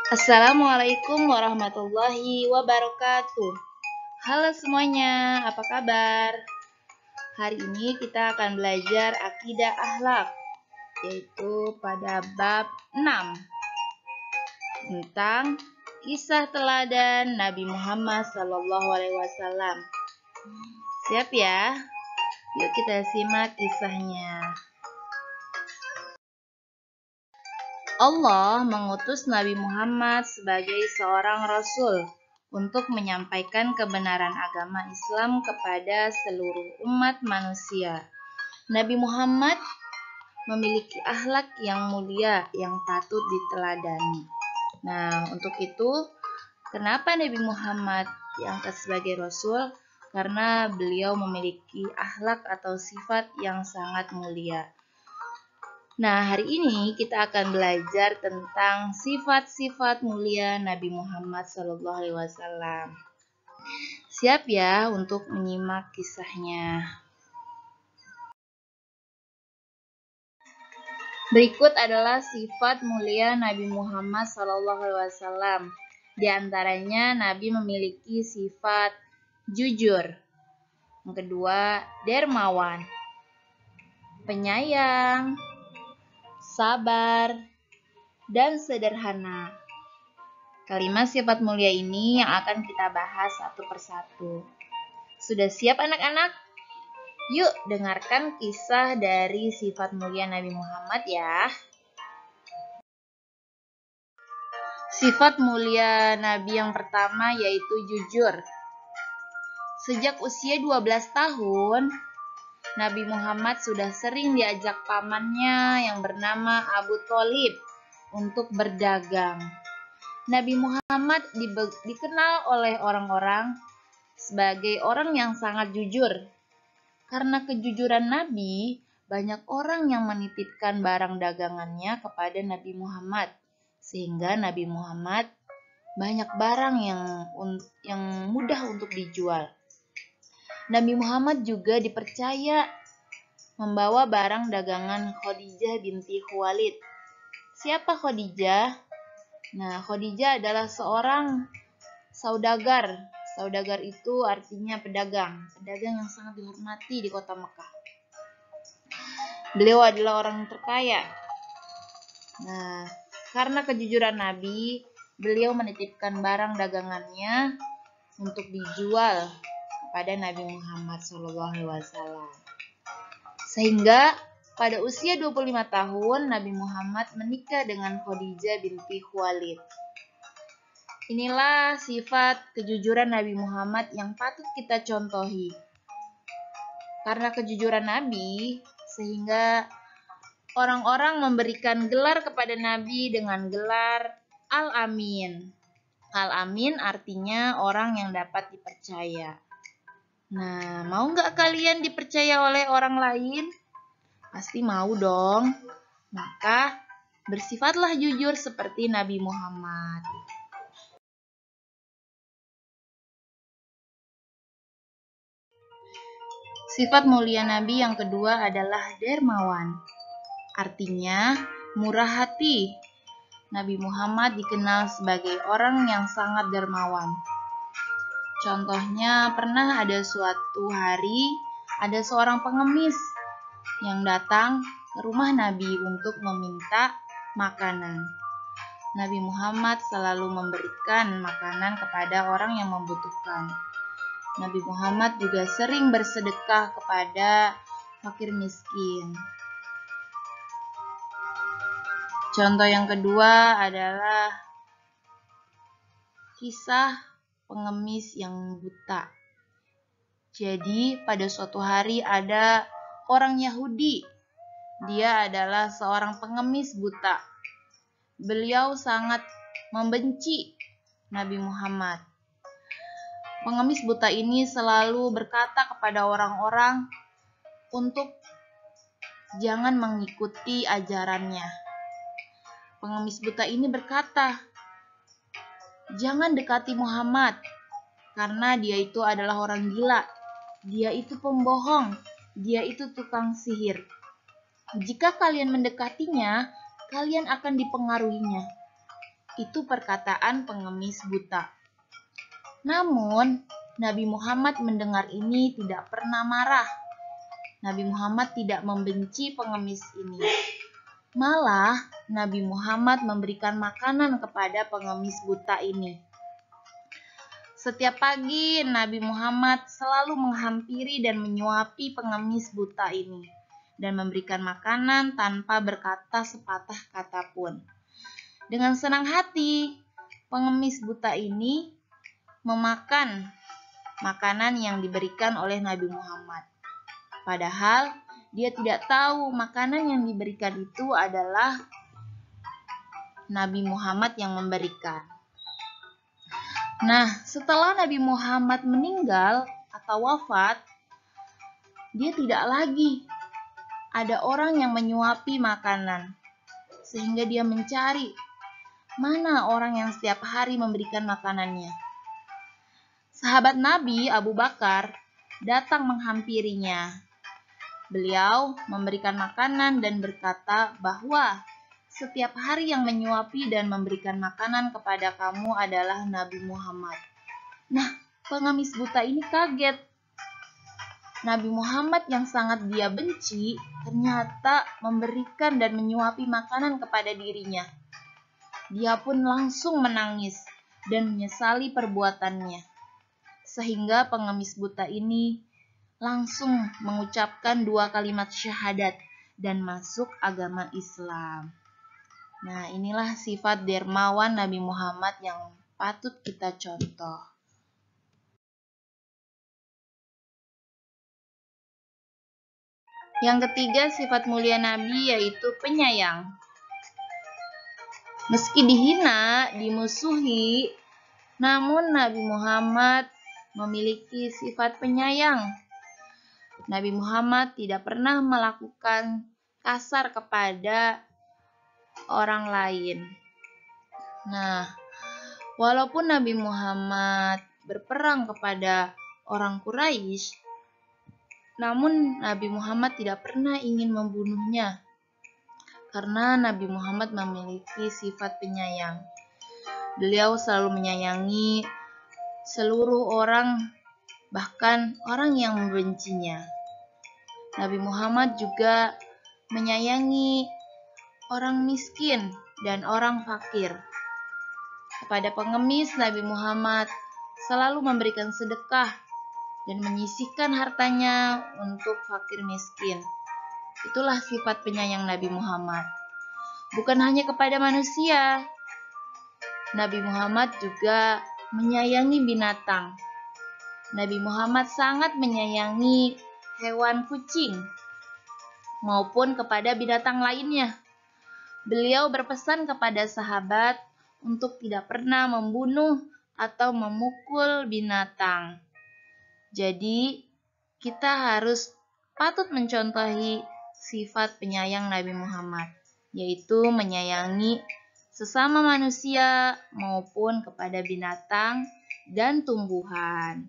Assalamualaikum warahmatullahi wabarakatuh. Halo semuanya, apa kabar? Hari ini kita akan belajar akidah akhlak, yaitu pada bab 6 tentang kisah teladan Nabi Muhammad SAW. Siap ya? Yuk kita simak kisahnya. Allah mengutus Nabi Muhammad sebagai seorang rasul untuk menyampaikan kebenaran agama Islam kepada seluruh umat manusia. Nabi Muhammad memiliki akhlak yang mulia yang patut diteladani. Nah, untuk itu, kenapa Nabi Muhammad diangkat sebagai rasul? Karena beliau memiliki akhlak atau sifat yang sangat mulia. Nah, hari ini kita akan belajar tentang sifat-sifat mulia Nabi Muhammad SAW. Siap ya untuk menyimak kisahnya. Berikut adalah sifat mulia Nabi Muhammad SAW. Di antaranya Nabi memiliki sifat jujur. Yang kedua, dermawan, penyayang, sabar, dan sederhana. Kelima sifat mulia ini yang akan kita bahas satu persatu. Sudah siap anak-anak? Yuk dengarkan kisah dari sifat mulia Nabi Muhammad ya. Sifat mulia Nabi yang pertama yaitu jujur. Sejak usia 12 tahun, Nabi Muhammad sudah sering diajak pamannya yang bernama Abu Thalib untuk berdagang. Nabi Muhammad dikenal oleh orang-orang sebagai orang yang sangat jujur. Karena kejujuran Nabi, banyak orang yang menitipkan barang dagangannya kepada Nabi Muhammad. Sehingga Nabi Muhammad banyak barang yang mudah untuk dijual. Nabi Muhammad juga dipercaya membawa barang dagangan Khadijah binti Khuwailid. Siapa Khadijah? Nah, Khadijah adalah seorang saudagar. Saudagar itu artinya pedagang. Pedagang yang sangat dihormati di kota Mekah. Beliau adalah orang terkaya. Nah, karena kejujuran Nabi, beliau menitipkan barang dagangannya untuk dijual kepada Nabi Muhammad SAW. Sehingga pada usia 25 tahun, Nabi Muhammad menikah dengan Khadijah binti Khuwailid. Inilah sifat kejujuran Nabi Muhammad yang patut kita contohi. Karena kejujuran Nabi, sehingga orang-orang memberikan gelar kepada Nabi dengan gelar Al-Amin. Al-Amin artinya orang yang dapat dipercaya. Nah, mau nggak kalian dipercaya oleh orang lain? Pasti mau dong. Maka bersifatlah jujur seperti Nabi Muhammad. Sifat mulia Nabi yang kedua adalah dermawan. Artinya murah hati. Nabi Muhammad dikenal sebagai orang yang sangat dermawan. Contohnya, pernah ada suatu hari ada seorang pengemis yang datang ke rumah Nabi untuk meminta makanan. Nabi Muhammad selalu memberikan makanan kepada orang yang membutuhkan. Nabi Muhammad juga sering bersedekah kepada fakir miskin. Contoh yang kedua adalah kisah pengemis yang buta. Jadi pada suatu hari ada orang Yahudi. Dia adalah seorang pengemis buta. Beliau sangat membenci Nabi Muhammad. Pengemis buta ini selalu berkata kepada orang-orang untuk jangan mengikuti ajarannya. Pengemis buta ini berkata, jangan dekati Muhammad, karena dia itu adalah orang gila. Dia itu pembohong. Dia itu tukang sihir. Jika kalian mendekatinya, kalian akan dipengaruhinya. Itu perkataan pengemis buta. Namun, Nabi Muhammad mendengar ini tidak pernah marah. Nabi Muhammad tidak membenci pengemis ini. Malah, Nabi Muhammad memberikan makanan kepada pengemis buta ini. Setiap pagi, Nabi Muhammad selalu menghampiri dan menyuapi pengemis buta ini dan memberikan makanan tanpa berkata sepatah kata pun. Dengan senang hati, pengemis buta ini memakan makanan yang diberikan oleh Nabi Muhammad. Padahal dia tidak tahu makanan yang diberikan itu adalah Nabi Muhammad yang memberikan. Nah, setelah Nabi Muhammad meninggal atau wafat, dia tidak lagi ada orang yang menyuapi makanan, sehingga dia mencari mana orang yang setiap hari memberikan makanannya. Sahabat Nabi Abu Bakar datang menghampirinya. Beliau memberikan makanan dan berkata bahwa setiap hari yang menyuapi dan memberikan makanan kepada kamu adalah Nabi Muhammad. Nah, pengemis buta ini kaget. Nabi Muhammad yang sangat dia benci ternyata memberikan dan menyuapi makanan kepada dirinya. Dia pun langsung menangis dan menyesali perbuatannya. Sehingga pengemis buta ini langsung mengucapkan 2 kalimat syahadat dan masuk agama Islam. Nah, inilah sifat dermawan Nabi Muhammad yang patut kita contoh. Yang ketiga, sifat mulia Nabi yaitu penyayang. Meski dihina, dimusuhi, namun Nabi Muhammad memiliki sifat penyayang. Nabi Muhammad tidak pernah melakukan kasar kepada orang lain. Nah, walaupun Nabi Muhammad berperang kepada orang Quraisy, namun Nabi Muhammad tidak pernah ingin membunuhnya. Karena Nabi Muhammad memiliki sifat penyayang. Beliau selalu menyayangi seluruh orang, bahkan orang yang membencinya. Nabi Muhammad juga menyayangi orang miskin dan orang fakir. Kepada pengemis, Nabi Muhammad selalu memberikan sedekah dan menyisihkan hartanya untuk fakir miskin. Itulah sifat penyayang Nabi Muhammad. Bukan hanya kepada manusia, Nabi Muhammad juga menyayangi binatang. Nabi Muhammad sangat menyayangi hewan kucing maupun kepada binatang lainnya. Beliau berpesan kepada sahabat untuk tidak pernah membunuh atau memukul binatang. Jadi, kita harus patut mencontohi sifat penyayang Nabi Muhammad, yaitu menyayangi sesama manusia maupun kepada binatang dan tumbuhan.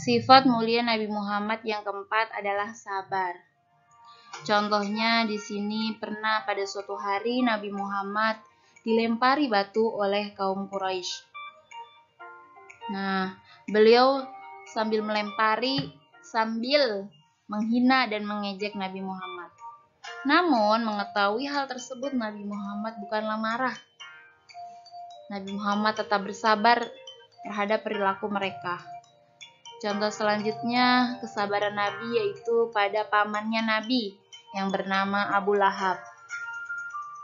Sifat mulia Nabi Muhammad yang keempat adalah sabar. Contohnya di sini pernah pada suatu hari Nabi Muhammad dilempari batu oleh kaum Quraisy. Nah, beliau sambil melempari sambil menghina dan mengejek Nabi Muhammad. Namun, mengetahui hal tersebut Nabi Muhammad bukanlah marah. Nabi Muhammad tetap bersabar terhadap perilaku mereka. Contoh selanjutnya, kesabaran Nabi yaitu pada pamannya Nabi yang bernama Abu Lahab.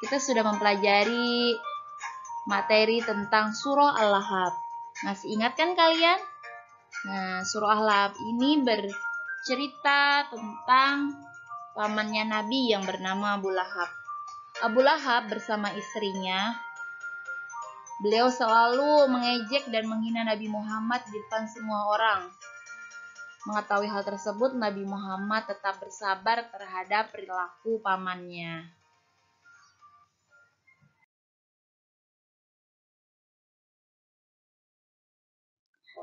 Kita sudah mempelajari materi tentang surah Al-Lahab. Masih ingat kan kalian? Nah, surah Al-Lahab ini bercerita tentang pamannya Nabi yang bernama Abu Lahab. Abu Lahab bersama istrinya, beliau selalu mengejek dan menghina Nabi Muhammad di depan semua orang. Mengetahui hal tersebut, Nabi Muhammad tetap bersabar terhadap perilaku pamannya.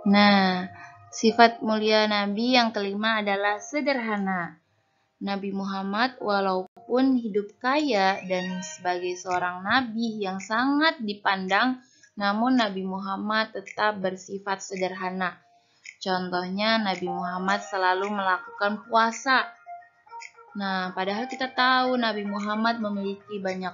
Nah, Sifat mulia Nabi yang kelima adalah sederhana. Nabi Muhammad walaupun hidup kaya dan sebagai seorang nabi yang sangat dipandang, namun Nabi Muhammad tetap bersifat sederhana. Contohnya Nabi Muhammad selalu melakukan puasa. Nah, padahal kita tahu Nabi Muhammad memiliki banyak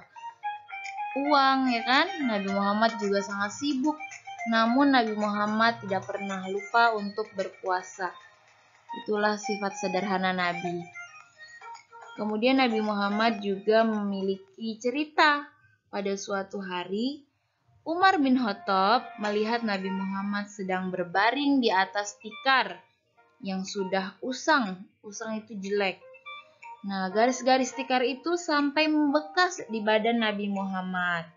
uang, ya kan? Nabi Muhammad juga sangat sibuk. Namun Nabi Muhammad tidak pernah lupa untuk berpuasa. Itulah sifat sederhana Nabi. Kemudian Nabi Muhammad juga memiliki cerita. Pada suatu hari, Umar bin Khattab melihat Nabi Muhammad sedang berbaring di atas tikar yang sudah usang. Usang itu jelek. Nah, garis-garis tikar itu sampai membekas di badan Nabi Muhammad.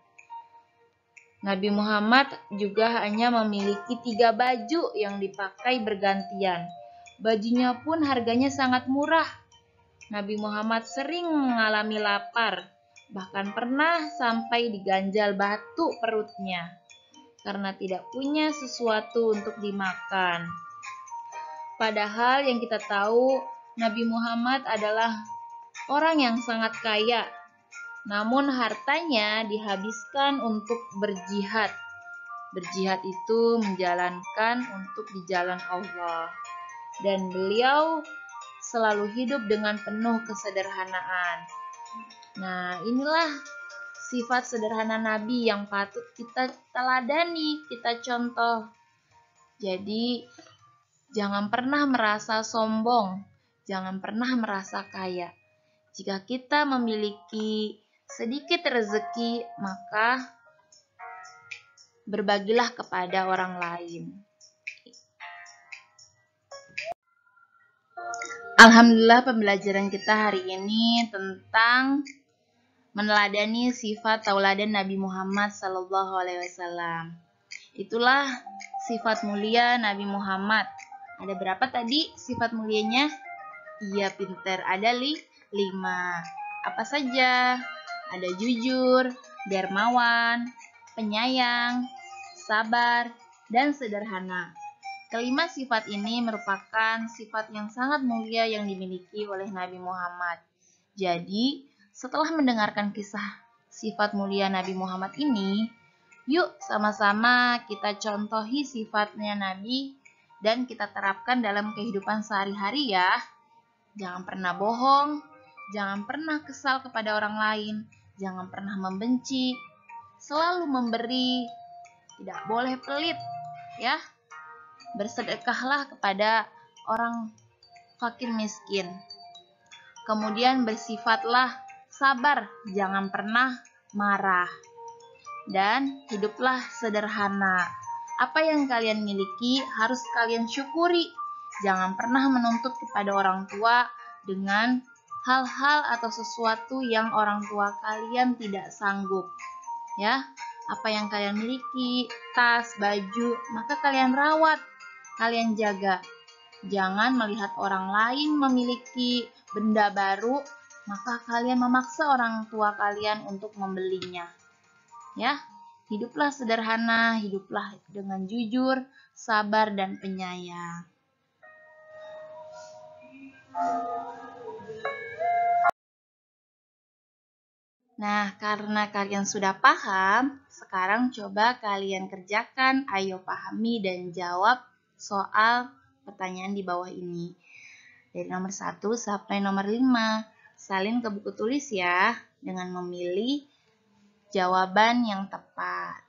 Nabi Muhammad juga hanya memiliki 3 baju yang dipakai bergantian. Bajunya pun harganya sangat murah. Nabi Muhammad sering mengalami lapar, bahkan pernah sampai diganjal batu perutnya karena tidak punya sesuatu untuk dimakan. Padahal yang kita tahu, Nabi Muhammad adalah orang yang sangat kaya. Namun hartanya dihabiskan untuk berjihad. Berjihad itu menjalankan untuk di jalan Allah. Dan beliau selalu hidup dengan penuh kesederhanaan. Nah, inilah sifat sederhana Nabi yang patut kita teladani, kita contoh. Jadi, jangan pernah merasa sombong, jangan pernah merasa kaya. Jika kita memiliki sedikit rezeki, maka berbagilah kepada orang lain. Alhamdulillah, pembelajaran kita hari ini tentang meneladani sifat tauladan Nabi Muhammad SAW. Itulah sifat mulia Nabi Muhammad. Ada berapa tadi sifat mulianya? Iya, pinter. Ada 5. Apa saja? Ada jujur, dermawan, penyayang, sabar, dan sederhana. Kelima sifat ini merupakan sifat yang sangat mulia yang dimiliki oleh Nabi Muhammad. Jadi, setelah mendengarkan kisah sifat mulia Nabi Muhammad ini, yuk sama-sama kita contohi sifatnya Nabi dan kita terapkan dalam kehidupan sehari-hari ya. Jangan pernah bohong, jangan pernah kesal kepada orang lain, jangan pernah membenci, selalu memberi, tidak boleh pelit, ya. Bersedekahlah kepada orang fakir miskin. Kemudian bersifatlah sabar, jangan pernah marah. Dan hiduplah sederhana. Apa yang kalian miliki harus kalian syukuri. Jangan pernah menuntut kepada orang tua dengan hal-hal atau sesuatu yang orang tua kalian tidak sanggup. Ya, apa yang kalian miliki, tas, baju, maka kalian rawat, kalian jaga. Jangan melihat orang lain memiliki benda baru, maka kalian memaksa orang tua kalian untuk membelinya. Ya, hiduplah sederhana, hiduplah dengan jujur, sabar, dan penyayang. Nah, karena kalian sudah paham, sekarang coba kalian kerjakan. Ayo pahami dan jawab soal pertanyaan di bawah ini. Dari nomor 1 sampai nomor 5. Salin ke buku tulis ya, dengan memilih jawaban yang tepat.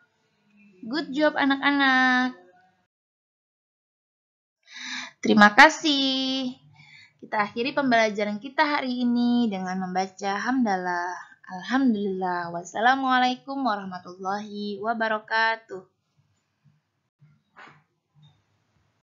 Good job anak-anak. Terima kasih. Kita akhiri pembelajaran kita hari ini dengan membaca hamdalah. Alhamdulillah. Wassalamualaikum warahmatullahi wabarakatuh.